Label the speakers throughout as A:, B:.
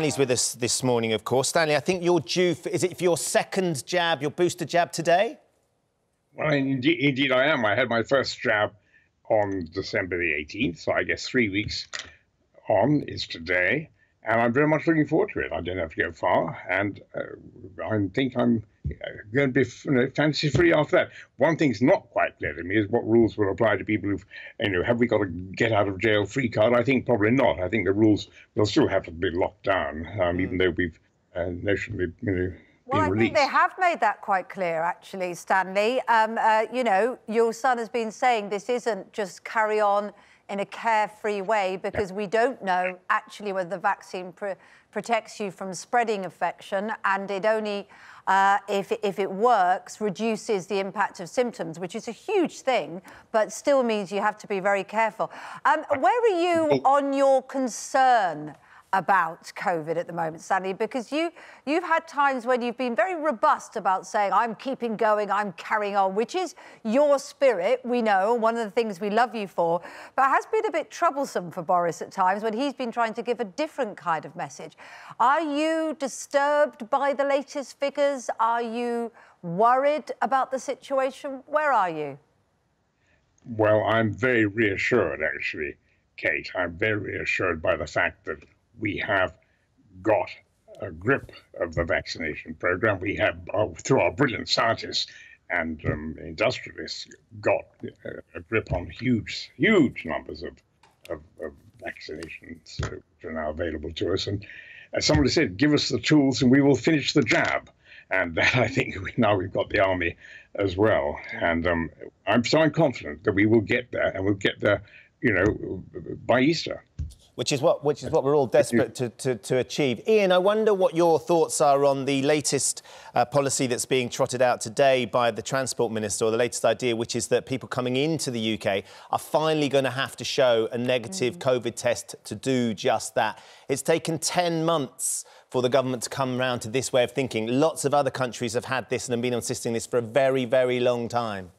A: Stanley's with us this morning, of course. Stanley, I think you're due for, is it for your second jab, your booster jab today?
B: Well, indeed I am. I had my first jab on December the 18th, so I guess 3 weeks on is today, and I'm very much looking forward to it. I don't have to go far, and I think I'm going to be fantasy-free after that. One thing's not quite clear to me is what rules will apply to people who've, have we got a get-out-of-jail-free card? I think probably not. I think the rules will still have to be locked down, even though we've notionally,
C: Well, I think they have made that quite clear, actually, Stanley. Your son has been saying this isn't just carry on in a carefree way because we don't know actually whether the vaccine protects you from spreading infection, and it only, if it works, reduces the impact of symptoms, which is a huge thing, but still means you have to be very careful. Where are you on your concern about COVID at the moment, Stanley? Because you've had times when you've been very robust about saying, I'm keeping going, I'm carrying on, which is your spirit, we know, one of the things we love you for, but has been a bit troublesome for Boris at times when he's been trying to give a different kind of message. Are you disturbed by the latest figures? Are you worried about the situation? Where are you?
B: Well, I'm very reassured, actually, Kate. I'm very reassured by the fact that we have got a grip of the vaccination program. We have, through our brilliant scientists and industrialists, got a grip on huge numbers of vaccinations which are now available to us. And as somebody said, give us the tools and we will finish the jab. And that, I think, now we've got the army as well. And I'm confident that we will get there, and we'll get there, by Easter.
A: Which is what we're all desperate to achieve. Ian, I wonder what your thoughts are on the latest policy that's being trotted out today by the Transport Minister, or the latest idea, which is that people coming into the UK are finally going to have to show a negative COVID test to do just that. It's taken 10 months for the government to come around to this way of thinking. Lots of other countries have had this and have been insisting this for a very, very long time.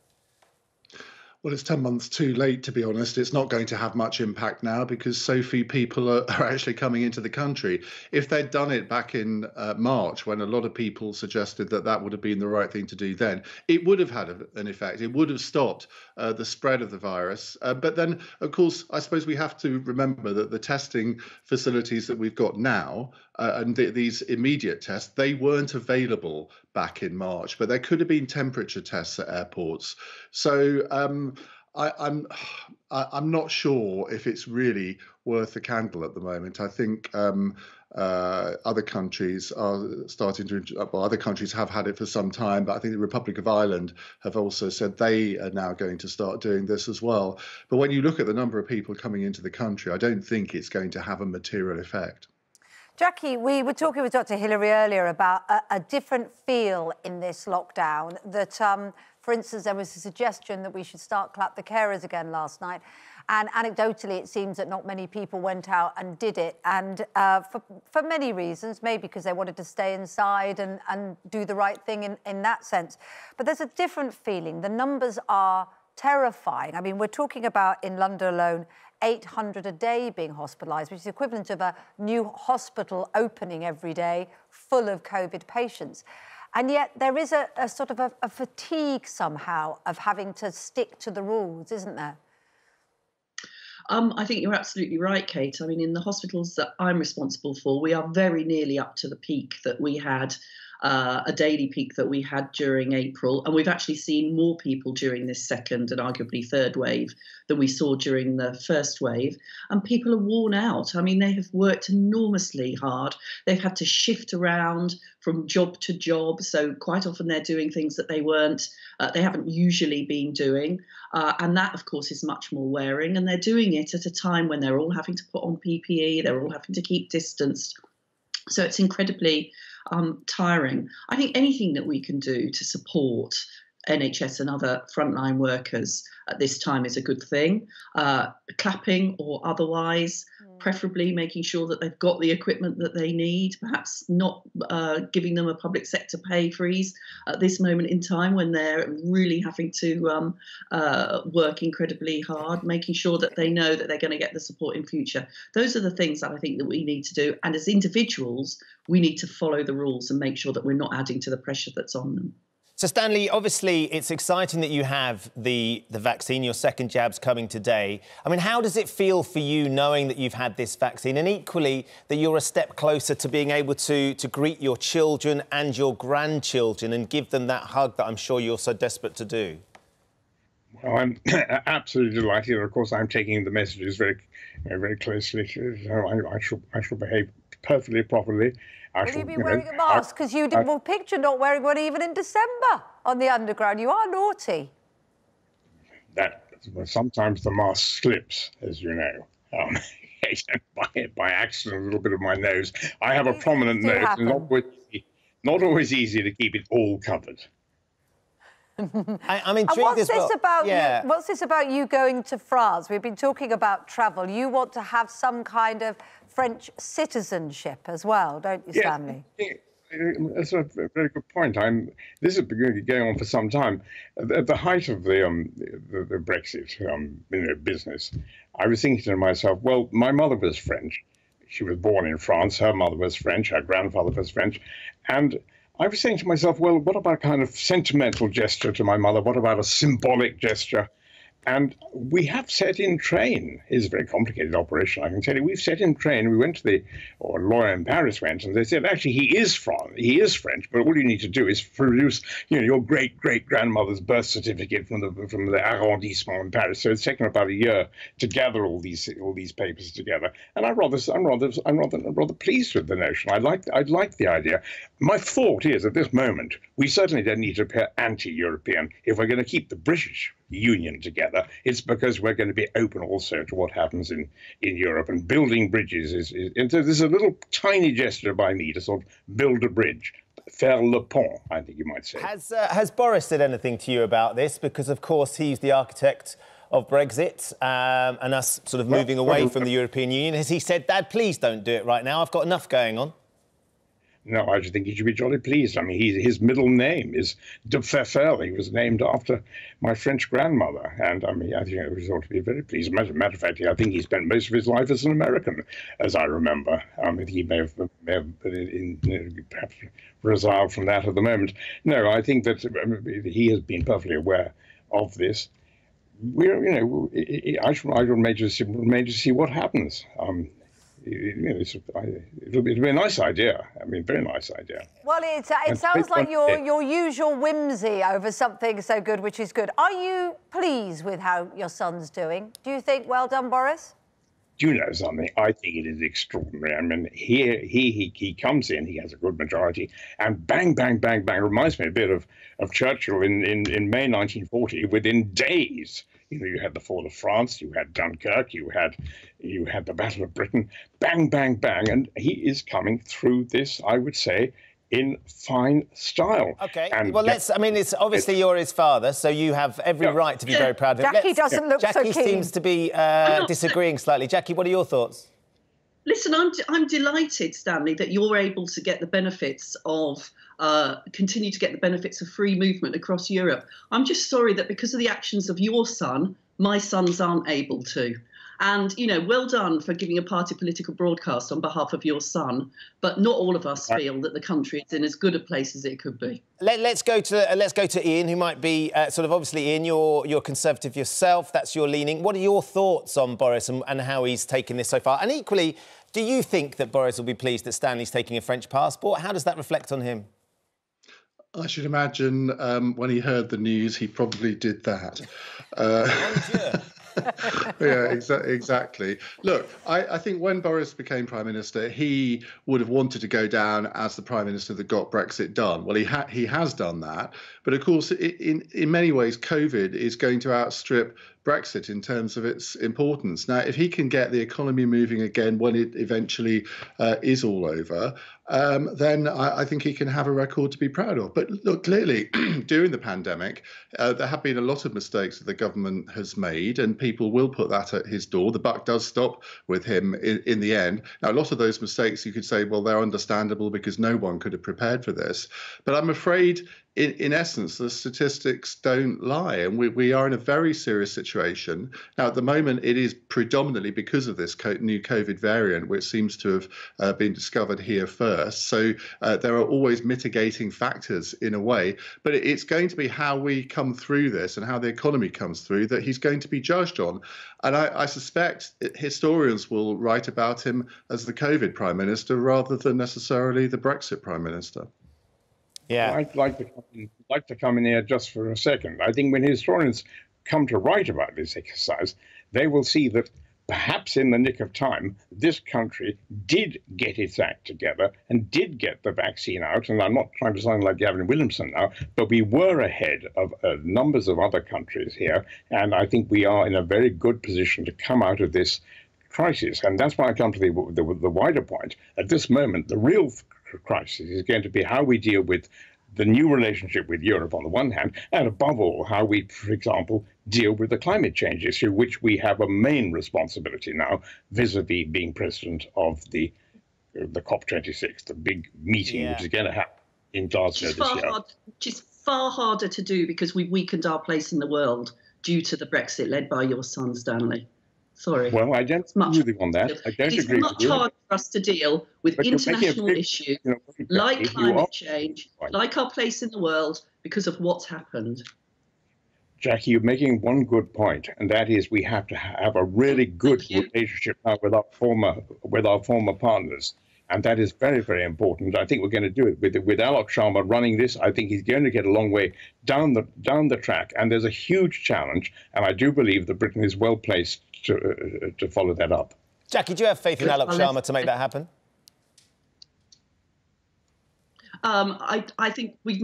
D: Well, it's 10 months too late, to be honest. It's not going to have much impact now because so few people are actually coming into the country. If they'd done it back in March, when a lot of people suggested that that would have been the right thing to do then, it would have had an effect. It would have stopped the spread of the virus. But then, of course, I suppose we have to remember that the testing facilities that we've got now and these immediate tests, they weren't available back in March, but there could have been temperature tests at airports. So I'm not sure if it's really worth the candle at the moment. I think other countries are starting to, well, other countries have had it for some time, but I think the Republic of Ireland have also said they are now going to start doing this as well. But when you look at the number of people coming into the country, I don't think it's going to have a material effect.
C: Jackie, we were talking with Dr. Hillary earlier about a different feel in this lockdown, that, for instance, there was a suggestion that we should start clap the carers again last night. And anecdotally, it seems that not many people went out and did it. And for many reasons, maybe because they wanted to stay inside and do the right thing in that sense. But there's a different feeling. The numbers are terrifying. I mean, we're talking about, in London alone, 800 a day being hospitalised, which is equivalent of a new hospital opening every day full of COVID patients. And yet there is a sort of a fatigue somehow of having to stick to the rules, isn't there?
E: I think you're absolutely right, Kate. I mean, in the hospitals that I'm responsible for, we are very nearly up to the peak that we had, a daily peak that we had during April. And we've actually seen more people during this second and arguably third wave than we saw during the first wave. And people are worn out. I mean, they have worked enormously hard. They've had to shift around from job to job. So quite often they're doing things that they haven't usually been doing. And that, of course, is much more wearing. And they're doing it at a time when they're all having to put on PPE. They're all having to keep distanced. So it's incredibly tiring. I think anything that we can do to support NHS and other frontline workers at this time is a good thing. Clapping or otherwise, preferably making sure that they've got the equipment that they need, perhaps not giving them a public sector pay freeze at this moment in time when they're really having to work incredibly hard, making sure that they know that they're going to get the support in future. Those are the things that I think that we need to do. And as individuals, we need to follow the rules and make sure that we're not adding to the pressure that's on them.
A: So, Stanley, obviously it's exciting that you have the vaccine, your second jab's coming today. I mean, how does it feel for you knowing that you've had this vaccine and equally that you're a step closer to being able to greet your children and your grandchildren and give them that hug that I'm sure you're so desperate to do?
B: Well, I'm absolutely delighted. Of course, I'm taking the messages very, very closely. So I shall behave perfectly properly.
C: Will you be wearing a mask? Because you didn't picture not wearing one even in December on the Underground. You are naughty.
B: Sometimes the mask slips, as you know. By accident, a little bit of my nose. I have a prominent nose, and not always easy to keep it all covered.
A: I'm intrigued as well.
C: What's this about you going to France? We've been talking about travel. You want to have some kind of French citizenship as well, don't you, Stanley?
B: Yeah, that's a very good point. This has been going on for some time. At the height of the Brexit business, I was thinking to myself, well, my mother was French. She was born in France. Her mother was French. Her grandfather was French. And I was saying to myself, well, what about a kind of sentimental gesture to my mother? What about a symbolic gesture? And we have set in train. It's a very complicated operation, I can tell you. We've set in train. We went to a lawyer in Paris went, and they said, actually, he is French, but all you need to do is produce, your great-great-grandmother's birth certificate from the arrondissement in Paris. So it's taken about a year to gather all these papers together. And I'm rather pleased with the notion. I like the idea. My thought is, at this moment, we certainly don't need to appear anti-European if we're going to keep the British Union together. It's because we're going to be open also to what happens in Europe, and building bridges and so there's a little tiny gesture by me to sort of build a bridge, faire le pont, I think you might say.
A: Has Boris said anything to you about this? Because of course he's the architect of Brexit and us sort of moving away from the European Union. Has he said, Dad, please don't do it right now, I've got enough going on?
B: No, I just think he should be jolly pleased. I mean, his middle name is de Pfeffel. He was named after my French grandmother. And I mean, I think he ought to be very pleased. As a matter of fact, I think he spent most of his life as an American, as I remember. He may have perhaps resiled from that at the moment. No, I think that he has been perfectly aware of this. I should remain to see what happens. It'll be a nice idea. I mean, very nice idea.
C: Well, it sounds like your usual whimsy over something so good, which is good. Are you pleased with how your son's doing? Do you think, well done, Boris?
B: Do you know something? I think it is extraordinary. I mean, he comes in, he has a good majority, and bang, bang, bang, bang. Reminds me a bit of Churchill in May 1940. Within days, you had the fall of France, you had Dunkirk, you had the Battle of Britain. Bang, bang, bang, and he is coming through this, I would say, in fine style.
A: OK, well, it's obviously you're his father, so you have every right to be very proud of him.
C: Jackie doesn't look so keen.
A: Jackie seems to be disagreeing slightly. Jackie, what are your thoughts?
E: Listen, I'm delighted, Stanley, that you're able to get the benefits of continue to get the benefits of free movement across Europe. I'm just sorry that because of the actions of your son, my sons aren't able to. And, well done for giving a party political broadcast on behalf of your son. But not all of us feel that the country is in as good a place as it could be.
A: Let's go to Ian, who might be obviously, Ian, you're Conservative yourself. That's your leaning. What are your thoughts on Boris and how he's taken this so far? And equally, do you think that Boris will be pleased that Stanley's taking a French passport? How does that reflect on him?
D: I should imagine when he heard the news, he probably did that. Yeah, exactly. Look, I think when Boris became Prime Minister, he would have wanted to go down as the Prime Minister that got Brexit done. Well, he has done that. But of course, in many ways, COVID is going to outstrip Brexit in terms of its importance. Now, if he can get the economy moving again when it eventually is all over, then I think he can have a record to be proud of. But look, clearly, during the pandemic, there have been a lot of mistakes that the government has made, and people will put that at his door. The buck does stop with him in the end. Now, a lot of those mistakes, you could say, well, they're understandable because no one could have prepared for this. But I'm afraid, in essence, the statistics don't lie, and we are in a very serious situation. Now, at the moment, it is predominantly because of this new COVID variant, which seems to have been discovered here first. So there are always mitigating factors in a way, but it's going to be how we come through this and how the economy comes through that he's going to be judged on. And I suspect historians will write about him as the COVID Prime Minister rather than necessarily the Brexit Prime Minister.
A: Yeah,
B: well, I'd like to come in here just for a second. I think when historians come to write about this exercise, they will see that perhaps in the nick of time, this country did get its act together and did get the vaccine out. And I'm not trying to sound like Gavin Williamson now, but we were ahead of numbers of other countries here. And I think we are in a very good position to come out of this crisis. And that's why I come to the wider point. At this moment, the real crisis is going to be how we deal with the new relationship with Europe on the one hand, and above all, how we, for example, deal with the climate change issue, which we have a main responsibility now, vis-a-vis being president of the COP26, the big meeting which is going to happen in Glasgow this year.
E: Which is far harder to do because we've weakened our place in the world due to the Brexit led by your son, Stanley. Sorry.
B: Well, I don't agree with you on that. I don't agree with you.
E: It's much harder for us to deal with international issues like climate change, like our place in the world, because of what's happened.
B: Jackie, you're making one good point, and that is we have to have a really good relationship now with our former partners. And that is very, very important. I think we're going to do it with Alok Sharma running this. I think he's going to get a long way down the track. And there's a huge challenge. And I do believe that Britain is well placed to follow that up.
A: Jackie, do you have faith in Alok Sharma to make that happen?
E: I think we've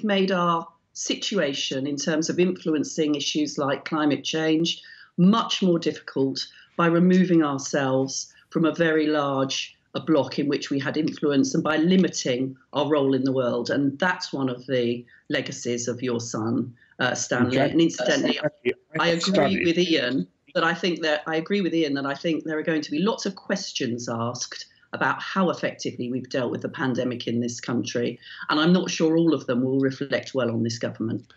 E: made our situation in terms of influencing issues like climate change much more difficult by removing ourselves from a very large block in which we had influence and by limiting our role in the world. And that's one of the legacies of your son, Stanley. And incidentally, I agree with Ian that I think there are going to be lots of questions asked about how effectively we've dealt with the pandemic in this country. And I'm not sure all of them will reflect well on this government.